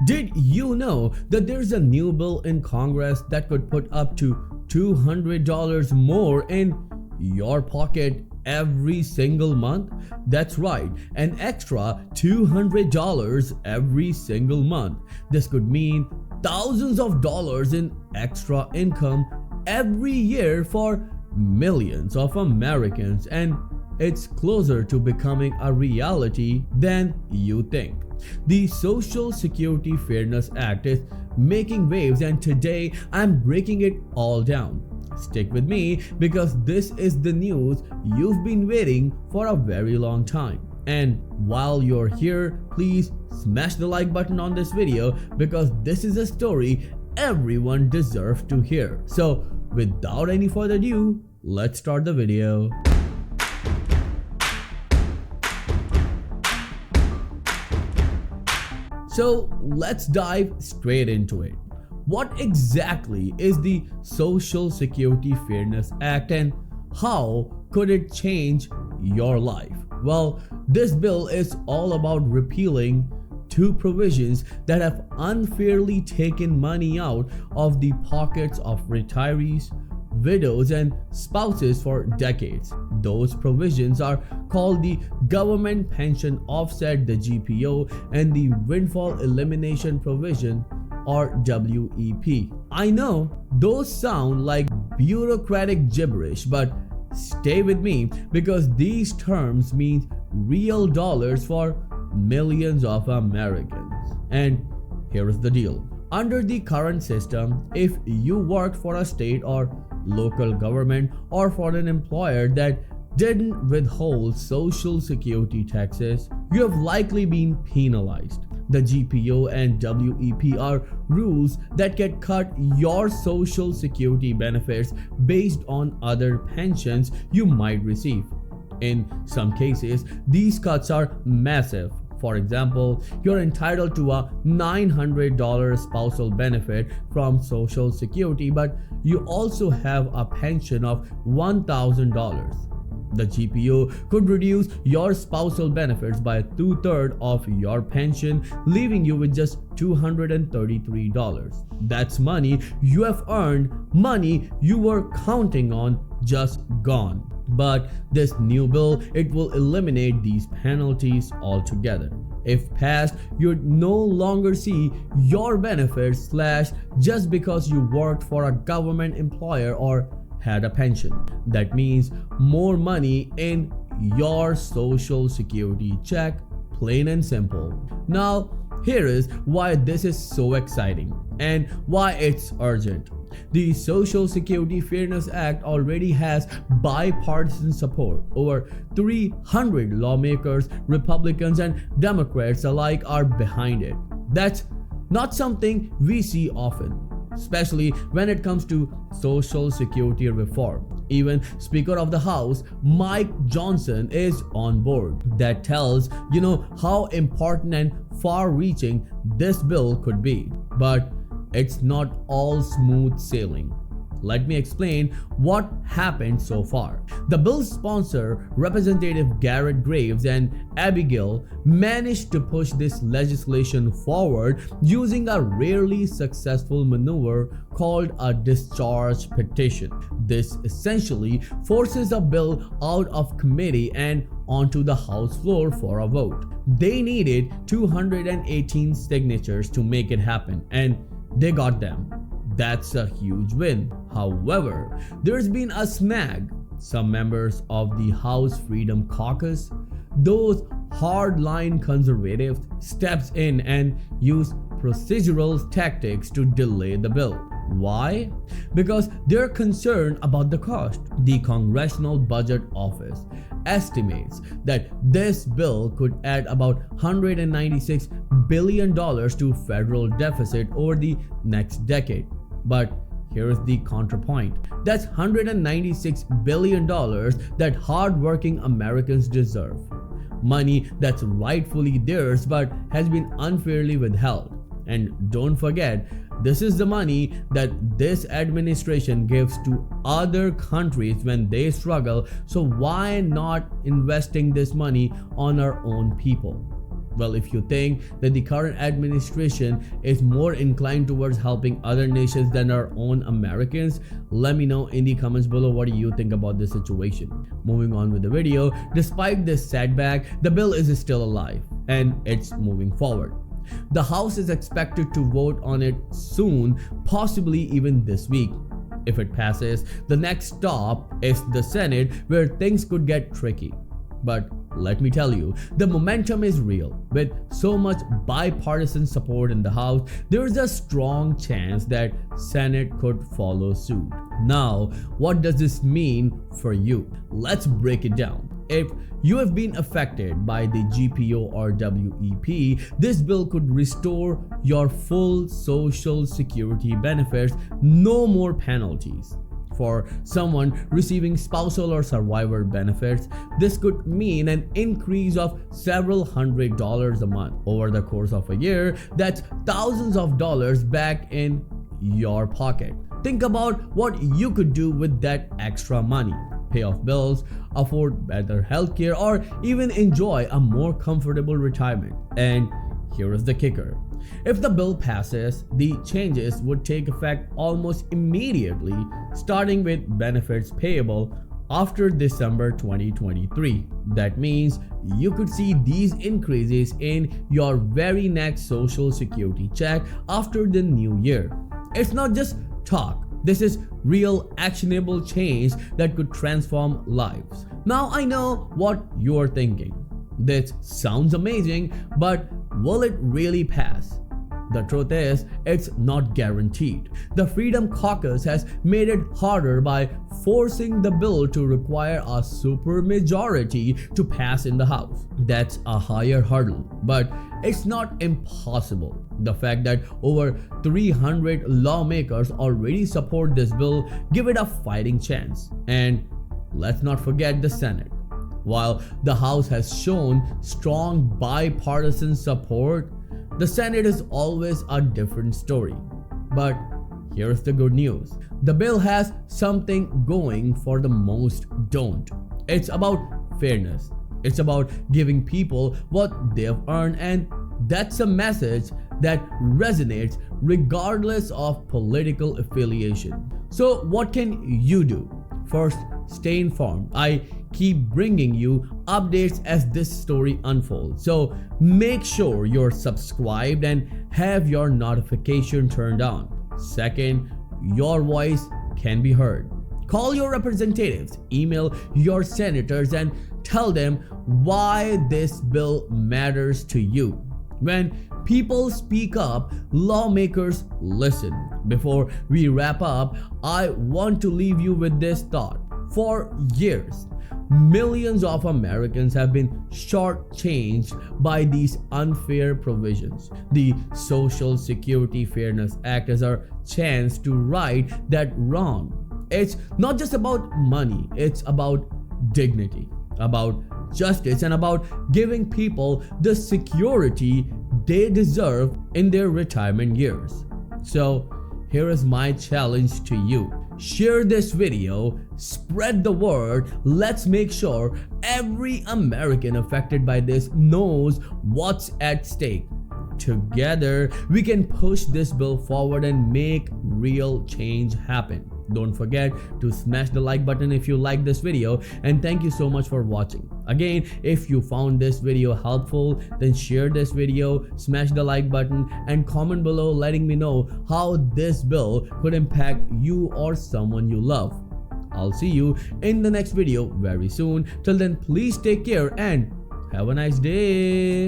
Did you know that there's a new bill in Congress that could put up to $200 more in your pocket every single month? That's right, an extra $200 every single month. This could mean thousands of dollars in extra income every year for millions of Americans, and it's closer to becoming a reality than you think. The Social Security Fairness Act is making waves, and today I'm breaking it all down. Stick with me because this is the news you've been waiting for a very long time. And while you're here, please smash the like button on this video because this is a story everyone deserves to hear. So without any further ado, let's start the video. So let's dive straight into it. What exactly is the Social Security Fairness Act and how could it change your life? Well, this bill is all about repealing two provisions that have unfairly taken money out of the pockets of retirees, widows, and spouses for decades. Those provisions are called the Government Pension Offset, the GPO, and the Windfall Elimination Provision, or WEP. I know those sound like bureaucratic gibberish, but stay with me because these terms mean real dollars for millions of Americans. And here is the deal. Under the current system, if you worked for a state or local government or for an employer that didn't withhold Social Security taxes, you have likely been penalized. The GPO and WEP are rules that can cut your Social Security benefits based on other pensions you might receive. In some cases, these cuts are massive. For example, you're entitled to a $900 spousal benefit from Social Security, but you also have a pension of $1,000. The GPO could reduce your spousal benefits by 2/3 of your pension, leaving you with just $233. That's money you have earned, money you were counting on, just gone. But this new bill, it will eliminate these penalties altogether. If passed, you'd no longer see your benefits slashed just because you worked for a government employer or had a pension. That means more money in your Social Security check, plain and simple. Now, here is why this is so exciting and why it's urgent. The Social Security Fairness Act already has bipartisan support. Over 300 lawmakers, Republicans and Democrats alike, are behind it. That's not something we see often, especially when it comes to Social Security reform. Even Speaker of the House Mike Johnson is on board. That tells you how important and far-reaching this bill could be. But it's not all smooth sailing. Let me explain what happened so far. The bill's sponsor, Representative Garrett Graves and Abigail, managed to push this legislation forward using a rarely successful maneuver called a discharge petition. This essentially forces a bill out of committee and onto the House floor for a vote. They needed 218 signatures to make it happen, and they got them. That's a huge win. However, there's been a snag. Some members of the House Freedom Caucus, those hardline conservatives, steps in and use procedural tactics to delay the bill. Why? Because they're concerned about the cost. The Congressional Budget Office estimates that this bill could add about $196 billion to federal deficit over the next decade. But here's the counterpoint. That's $196 billion that hardworking Americans deserve. Money that's rightfully theirs but has been unfairly withheld. And don't forget, this is the money that this administration gives to other countries when they struggle. So why not investing this money on our own people? Well, if you think that the current administration is more inclined towards helping other nations than our own Americans, let me know in the comments below what do you think about this situation. Moving on with the video, despite this setback, the bill is still alive and it's moving forward. The House is expected to vote on it soon, possibly even this week. If it passes, the next stop is the Senate, where things could get tricky. But let me tell you, the momentum is real. With so much bipartisan support in the House, there is a strong chance that Senate could follow suit. Now, what does this mean for you? Let's break it down. If you have been affected by the GPO or WEP, this bill could restore your full Social Security benefits, no more penalties. For someone receiving spousal or survivor benefits, this could mean an increase of several $100s a month. Over the course of a year, that's thousands of dollars back in your pocket. Think about what you could do with that extra money. Pay off bills, afford better healthcare, or even enjoy a more comfortable retirement. And here is the kicker. If the bill passes, the changes would take effect almost immediately, starting with benefits payable after December 2023. That means you could see these increases in your very next Social Security check after the new year. It's not just talk. This is real actionable change that could transform lives. Now I know what you're thinking. This sounds amazing, but will it really pass? The truth is, it's not guaranteed. The Freedom Caucus has made it harder by forcing the bill to require a supermajority to pass in the House. That's a higher hurdle, but it's not impossible. The fact that over 300 lawmakers already support this bill give it a fighting chance. And let's not forget the Senate. While the House has shown strong bipartisan support, the Senate is always a different story. But here's the good news. The bill has something going for the most don't. It's about fairness. It's about giving people what they've earned, and that's a message that resonates regardless of political affiliation. So what can you do? First, stay informed. I keep bringing you updates as this story unfolds. So make sure you're subscribed and have your notification turned on. Second, your voice can be heard. Call your representatives, email your senators, and tell them why this bill matters to you. When people speak up, lawmakers listen. Before we wrap up, I want to leave you with this thought. For years, millions of Americans have been shortchanged by these unfair provisions. The Social Security Fairness Act is our chance to right that wrong. It's not just about money, it's about dignity, about justice, and about giving people the security they deserve in their retirement years. So here is my challenge to you. Share this video, spread the word. Let's make sure every American affected by this knows what's at stake. Together, we can push this bill forward and make real change happen. Don't forget to smash the like button if you like this video, and thank you so much for watching. Again, if you found this video helpful, then share this video, smash the like button, and comment below letting me know how this bill could impact you or someone you love. I'll see you in the next video very soon. Till then, please take care and have a nice day.